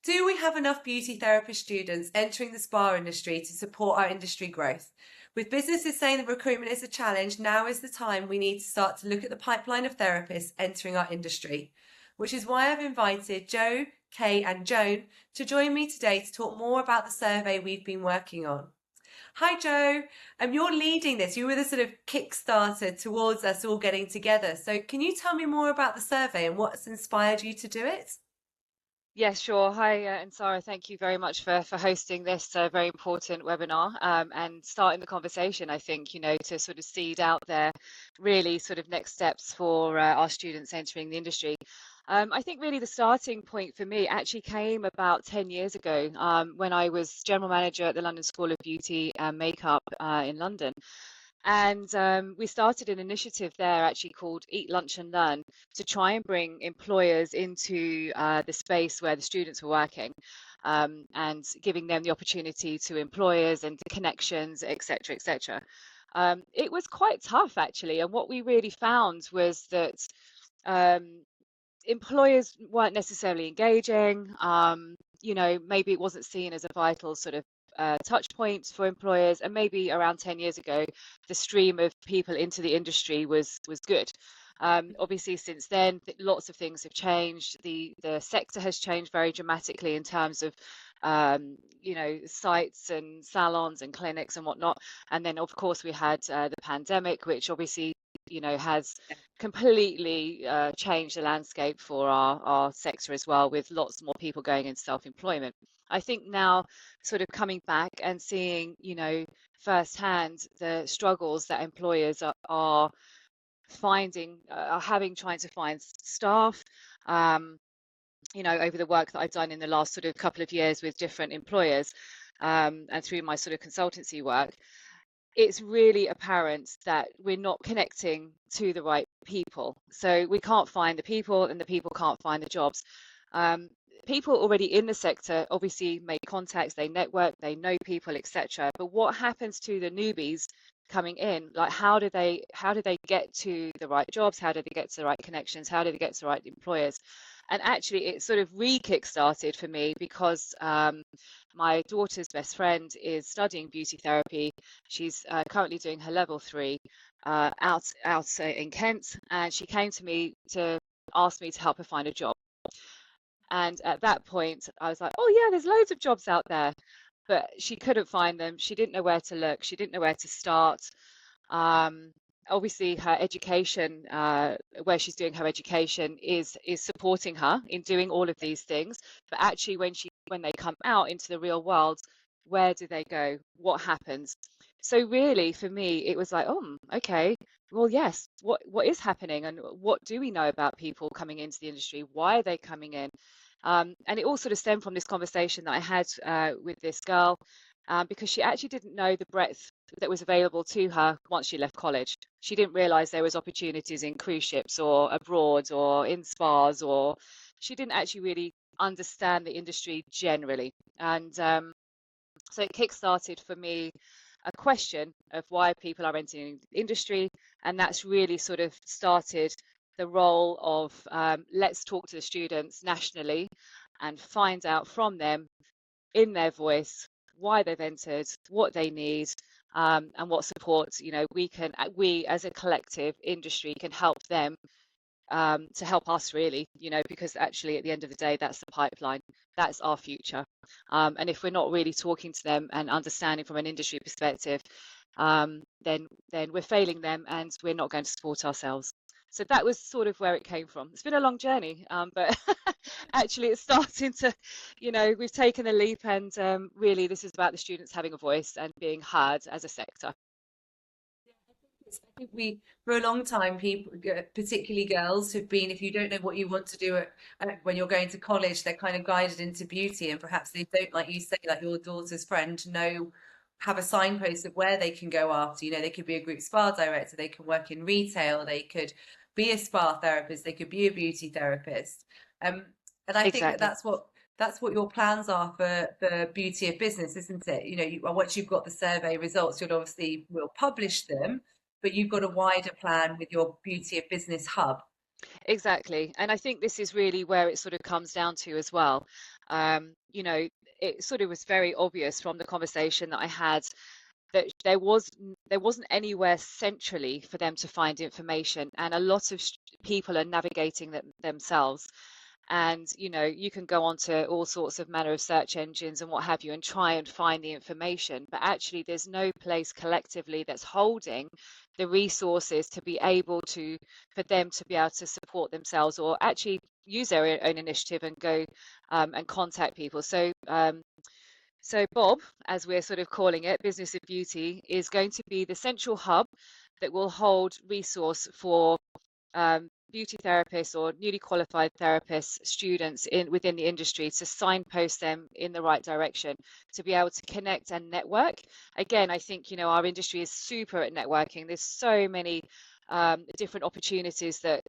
Do we have enough beauty therapist students entering the spa industry to support our industry growth? With businesses saying that recruitment is a challenge, now is the time we need to start to look at the pipeline of therapists entering our industry, which is why I've invited Joe, Kay and Joan to join me today to talk more about the survey we've been working on. Hi Joe, you're leading this. You were the sort of kickstarter towards us all getting together. So can you tell me more about the survey and what's inspired you to do it? Yes, sure. Hi, and Sarah, thank you very much for hosting this very important webinar and starting the conversation, I think, to sort of seed out there really sort of next steps for our students entering the industry. I think really the starting point for me actually came about 10 years ago when I was general manager at the London School of Beauty and Makeup in London. And we started an initiative there actually called Eat, Lunch and Learn to try and bring employers into the space where the students were working and giving them the opportunity to employers and to connections, etc., etc. It was quite tough actually. And what we really found was that um, employers weren't necessarily engaging. Maybe it wasn't seen as a vital sort of touch points for employers, and maybe around 10 years ago, the stream of people into the industry was good. Obviously, since then, lots of things have changed. The sector has changed very dramatically in terms of sites and salons and clinics and whatnot. And then, of course, we had the pandemic, which obviously has completely changed the landscape for our sector as well, with lots more people going into self-employment. I think now sort of coming back and seeing, firsthand the struggles that employers are finding, are having trying to find staff, over the work that I've done in the last sort of couple of years with different employers and through my sort of consultancy work. It's really apparent that we're not connecting to the right people. So we can't find the people and the people can't find the jobs. People already in the sector obviously make contacts, they network, they know people, etc. But what happens to the newbies coming in? Like how do they get to the right jobs? How do they get to the right connections? How do they get to the right employers? And actually, it sort of re-kick-started for me because my daughter's best friend is studying beauty therapy. She's currently doing her level 3 out in Kent, and she came to me to ask me to help her find a job. And at that point, I was like, oh yeah, there's loads of jobs out there, but she couldn't find them. She didn't know where to look. She didn't know where to start. Obviously, her education, where she's doing her education, is supporting her in doing all of these things. But actually, when they come out into the real world, where do they go? What happens? So really, for me, it was like, oh, okay, well, yes, what is happening, and what do we know about people coming into the industry? Why are they coming in? And it all sort of stemmed from this conversation that I had with this girl, because she actually didn't know the breadth that was available to her once she left college. She didn't realize there was opportunities in cruise ships or abroad or in spas, or she didn't actually really understand the industry generally. And so it kickstarted for me a question of why people are entering the industry, and that's really sort of started the role of let's talk to the students nationally and find out from them in their voice why they've entered, what they need, and what support we as a collective industry can help them to help us really, because actually at the end of the day, that's the pipeline, that's our future. And if we're not really talking to them and understanding from an industry perspective, then we're failing them and we're not going to support ourselves. So that was sort of where it came from. It's been a long journey, but actually it's starting to, we've taken a leap, and really this is about the students having a voice and being heard as a sector. I think for a long time, people, particularly girls, have been, if you don't know what you want to do when you're going to college, they're kind of guided into beauty, and perhaps they don't, like you say, like your daughter's friend, have a signpost of where they can go after. They could be a group spa director, they can work in retail, they could be a spa therapist, they could be a beauty therapist. And I think that Exactly. that's what your plans are for Beauty of Business, isn't it? Once you've got the survey results, will publish them, but you've got a wider plan with your Beauty of Business hub. Exactly. And I think this is really where it sort of comes down to as well. You know, it sort of was very obvious from the conversation that I had that there wasn't anywhere centrally for them to find information, and a lot of people are navigating them themselves. And you know, you can go onto all sorts of manner of search engines and what have you and try and find the information, but actually there's no place collectively that's holding the resources to be able to, for them to be able to support themselves or actually use their own initiative and go and contact people. So Bob, as we're sort of calling it, Business of Beauty, is going to be the central hub that will hold resource for beauty therapists or newly qualified therapists, students within the industry, to signpost them in the right direction, to be able to connect and network. Again, I think, you know, our industry is super at networking. There's so many different opportunities that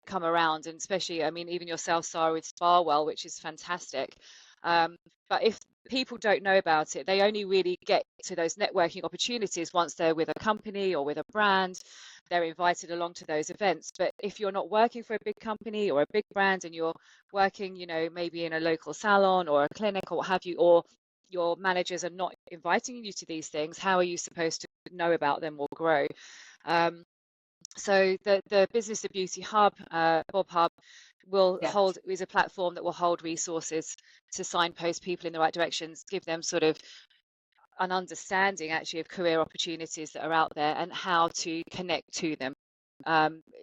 come around, and especially, I mean, even yourself, Sarah, with Sparwell, which is fantastic. But if people don't know about it, they only really get to those networking opportunities once they're with a company or with a brand. They're invited along to those events. But if you're not working for a big company or a big brand, and you're working, you know, maybe in a local salon or a clinic or what have you, or your managers are not inviting you to these things, how are you supposed to know about them or grow? So the Business of Beauty Hub, Bob Hub, Yeah. is a platform that will hold resources to signpost people in the right directions, give them sort of an understanding actually of career opportunities that are out there and how to connect to them.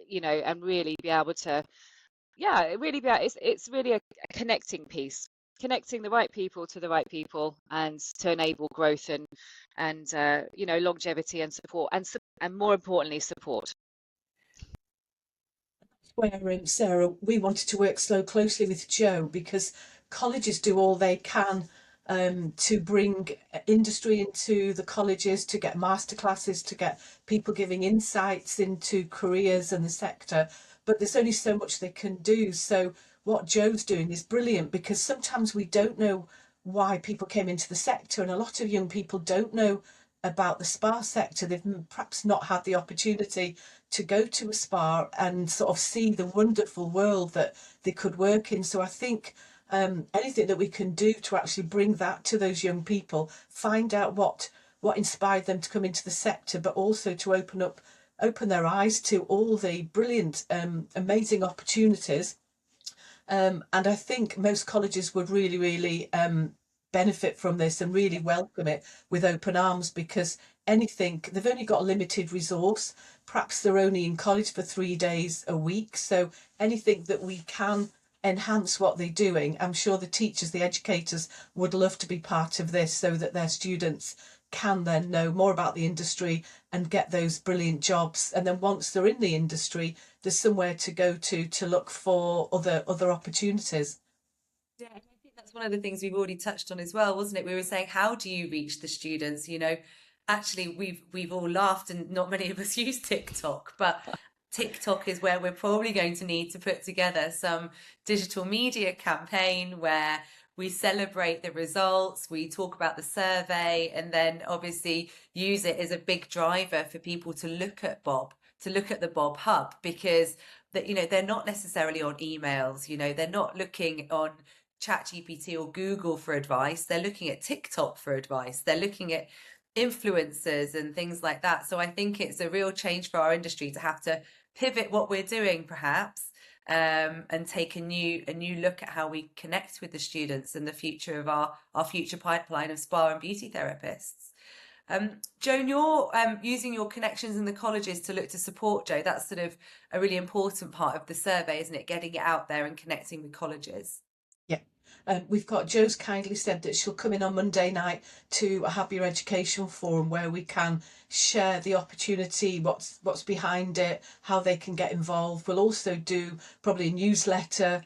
You know, and really be able to, yeah, really be able, it's really a connecting piece, connecting the right people to the right people, and to enable growth and you know, longevity and support, and more importantly, support. Where, Sarah, we wanted to work so closely with Jo, because colleges do all they can to bring industry into the colleges, to get masterclasses, to get people giving insights into careers and the sector. But there's only so much they can do. So what Jo's doing is brilliant, because sometimes we don't know why people came into the sector, and a lot of young people don't know about the spa sector. They've perhaps not had the opportunity to go to a spa and sort of see the wonderful world that they could work in. So I think anything that we can do to actually bring that to those young people, find out what inspired them to come into the sector, but also to open their eyes to all the brilliant, amazing opportunities. And I think most colleges would really, really benefit from this and really welcome it with open arms, because anything, they've only got a limited resource. Perhaps they're only in college for 3 days a week. So anything that we can enhance what they're doing, I'm sure the teachers, the educators would love to be part of this, so that their students can then know more about the industry and get those brilliant jobs. And then once they're in the industry, there's somewhere to go to look for other opportunities. Yeah, and I think that's one of the things we've already touched on as well, wasn't it? We were saying, how do you reach the students? You know, actually, we've all laughed, and not many of us use TikTok, but TikTok is where we're probably going to need to put together some digital media campaign where we celebrate the results, we talk about the survey, and then obviously use it as a big driver for people to look at Bob, to look at the Bob Hub, because that, you know, they're not necessarily on emails, you know, they're not looking on ChatGPT or Google for advice. They're looking at TikTok for advice. They're looking at influencers and things like that. So I think it's a real change for our industry to have to pivot what we're doing, perhaps, and take a new look at how we connect with the students and the future of our future pipeline of spa and beauty therapists. Joan, you're using your connections in the colleges to look to support Jo. That's sort of a really important part of the survey, isn't it? Getting it out there and connecting with colleges. Yeah. We've got Jo's kindly said that she'll come in on Monday night to a Habia Educational Forum, where we can share the opportunity, what's behind it, how they can get involved. We'll also do probably a newsletter,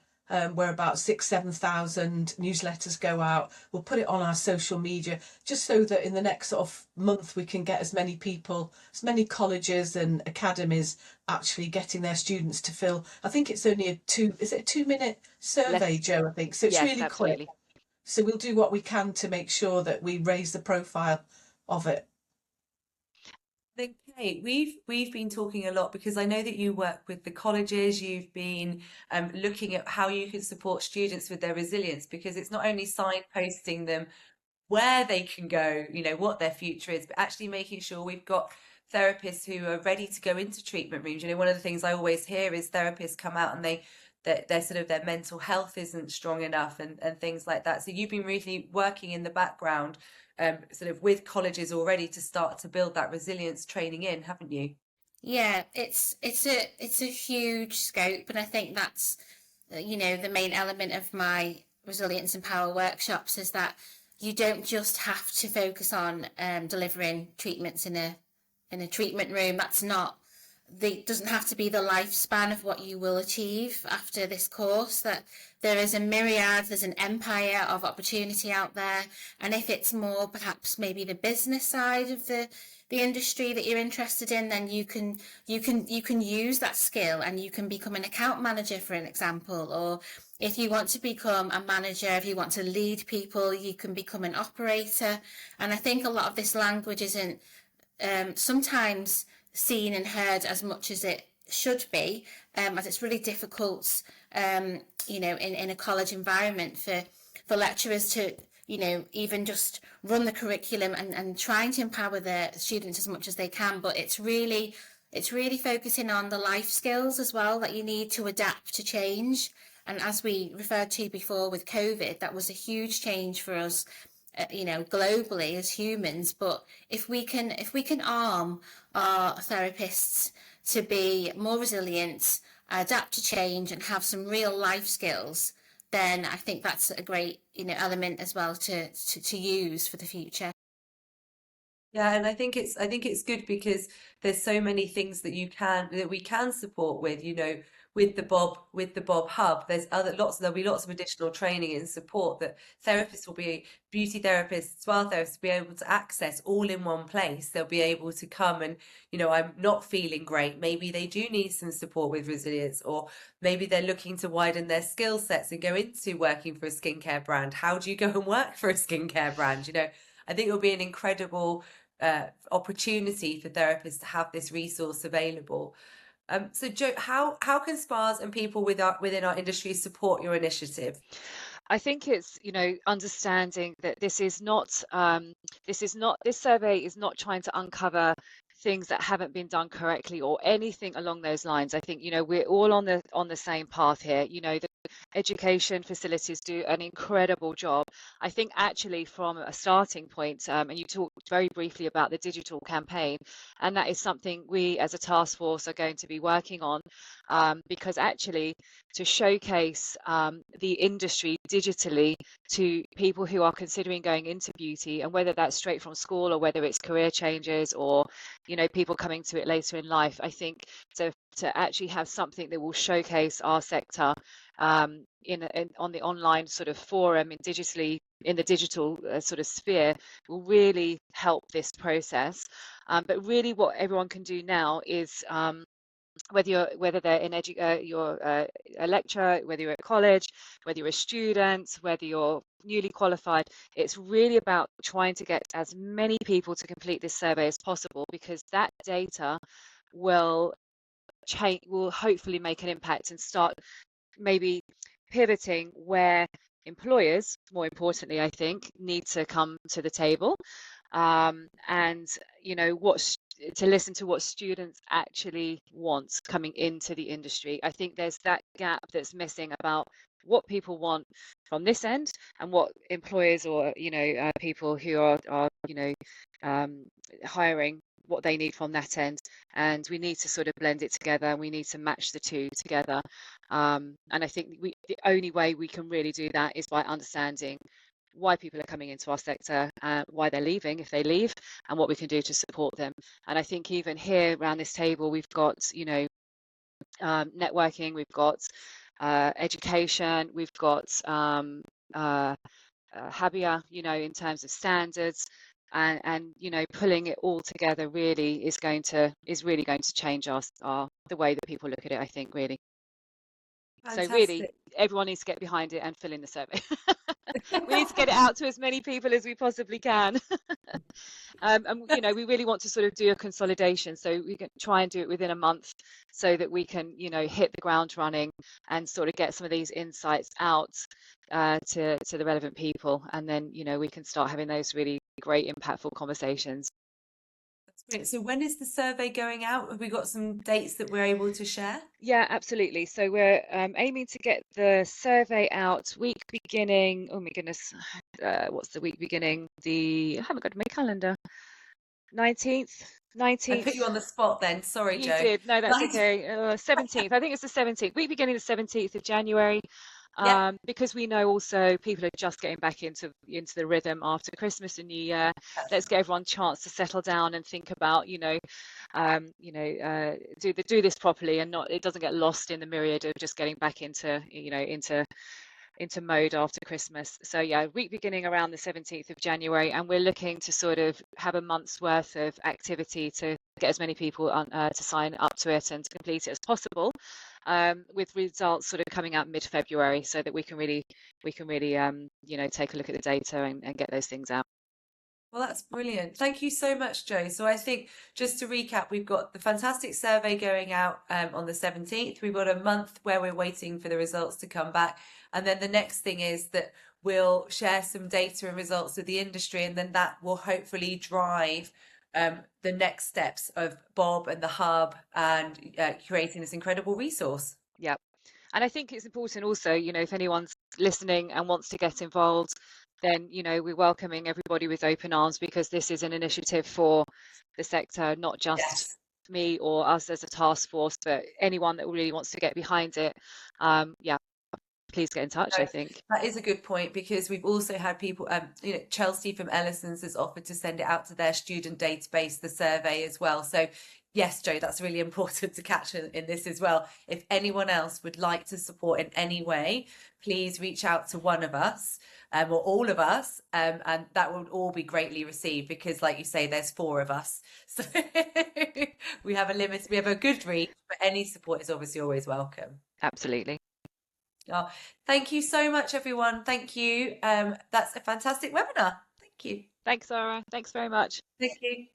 where about 7,000 newsletters go out. We'll put it on our social media, just so that in the next sort of month we can get as many people, as many colleges and academies actually getting their students to fill. I think it's only a 2-minute survey, Jo, I think. So it's Yes, really quick. absolutely. So we'll do what we can to make sure that we raise the profile of it. Then Kate, we've been talking a lot because I know that you work with the colleges. You've been looking at how you can support students with their resilience, because it's not only signposting them where they can go, what their future is, but actually making sure we've got therapists who are ready to go into treatment rooms. One of the things I always hear is therapists come out and their sort of their mental health isn't strong enough, and things like that. So you've been really working in the background, sort of with colleges already to start to build that resilience training in, haven't you? Yeah, it's a huge scope, and I think that's the main element of my resilience and power workshops is that you don't just have to focus on delivering treatments in a treatment room. That's not the doesn't have to be the lifespan of what you will achieve after this course. That there is a myriad, there's an empire of opportunity out there, and if it's more perhaps maybe the business side of the industry that you're interested in, then you can use that skill and you can become an account manager, for an example. Or if you want to become a manager, if you want to lead people, you can become an operator. And I think a lot of this language isn't sometimes seen and heard as much as it should be, as it's really difficult, in a college environment for lecturers to, even just run the curriculum and trying to empower their students as much as they can. But it's really focusing on the life skills as well that you need to adapt to change. And as we referred to before with COVID, that was a huge change for us, globally as humans. But if we can arm our therapists to be more resilient, adapt to change, and have some real life skills, then I think that's a great element as well to use for the future. Yeah, and I think it's good because there's so many things that we can support with, with the Bob Hub. There'll be lots of additional training and support that therapists will be beauty therapists, spa therapists will be able to access all in one place. They'll be able to come and, I'm not feeling great. Maybe they do need some support with resilience, or maybe they're looking to widen their skill sets and go into working for a skincare brand. How do you go and work for a skincare brand? I think it'll be an incredible opportunity for therapists to have this resource available. So, Jo, how can spas and people within our industry support your initiative? I think it's, understanding that this survey is not trying to uncover things that haven't been done correctly or anything along those lines. I think, we're all on the same path here. The education facilities do an incredible job. I think actually from a starting point, and you talked very briefly about the digital campaign, and that is something we as a task force are going to be working on, because actually to showcase the industry digitally to people who are considering going into beauty, and whether that's straight from school or whether it's career changes or people coming to it later in life. I think to actually have something that will showcase our sector on the online sort of forum in the digital sort of sphere will really help this process. But really what everyone can do now is, whether they're you're a lecturer, whether you're at college, whether you're a student, whether you're newly qualified, it's really about trying to get as many people to complete this survey as possible, because that data will hopefully make an impact and start maybe pivoting where employers, more importantly, I think, need to come to the table, and to listen to what students actually want coming into the industry. I think there's that gap that's missing about what people want from this end and what employers or people who are hiring, what they need from that end. And we need to sort of blend it together, and we need to match the two together. And I think the only way we can really do that is by understanding why people are coming into our sector, why they're leaving if they leave, and what we can do to support them. And I think even here around this table, we've got networking, we've got education, we've got Habia, in terms of standards, and pulling it all together really is really going to change the way that people look at it, I think, really. So really Fantastic. everyone needs to get behind it and fill in the survey. We need to get it out to as many people as we possibly can. And we really want to sort of do a consolidation, so we can try and do it within a month, so that we can hit the ground running and sort of get some of these insights out to the relevant people, and then we can start having those really great impactful conversations. That's great. So when is the survey going out? Have we got some dates that we're able to share? Yeah, absolutely. So we're aiming to get the survey out week beginning, oh my goodness, what's the week beginning? I haven't got my calendar. 19th. I put you on the spot then. Sorry, You Jo. did. No, that's 19th. okay. 17th. I think it's the 17th. Week beginning the 17th of January. Yeah. Because we know also people are just getting back into the rhythm after Christmas and New Year. Let's get everyone a chance to settle down and think about, do this properly, and it doesn't get lost in the myriad of just getting back into mode after Christmas. So yeah, week beginning around the 17th of January, and we're looking to sort of have a month's worth of activity to get as many people to sign up to it and to complete it as possible, with results sort of coming out mid-February, so that we can really take a look at the data and get those things out. Well, that's brilliant. Thank you so much, Jo. So I think, just to recap, we've got the fantastic survey going out on the 17th. We've got a month where we're waiting for the results to come back. And then the next thing is that we'll share some data and results with the industry, and then that will hopefully drive the next steps of Bob and the Hub and creating this incredible resource. Yeah. And I think it's important also, if anyone's listening and wants to get involved, then, we're welcoming everybody with open arms, because this is an initiative for the sector, not just me or us as a task force, but anyone that really wants to get behind it. Please get in touch, I think. That is a good point, because we've also had people, Chelsea from Ellison's has offered to send it out to their student database, the survey as well. So yes, Jo, that's really important to catch in this as well. If anyone else would like to support in any way, please reach out to one of us or all of us, and that would all be greatly received, because like you say, there's 4 of us. So we have a limit, we have a good reach, but any support is obviously always welcome. Absolutely. Oh, thank you so much, everyone. Thank you. That's a fantastic webinar. Thank you. Thanks, Sarah. Thanks very much. Thank you.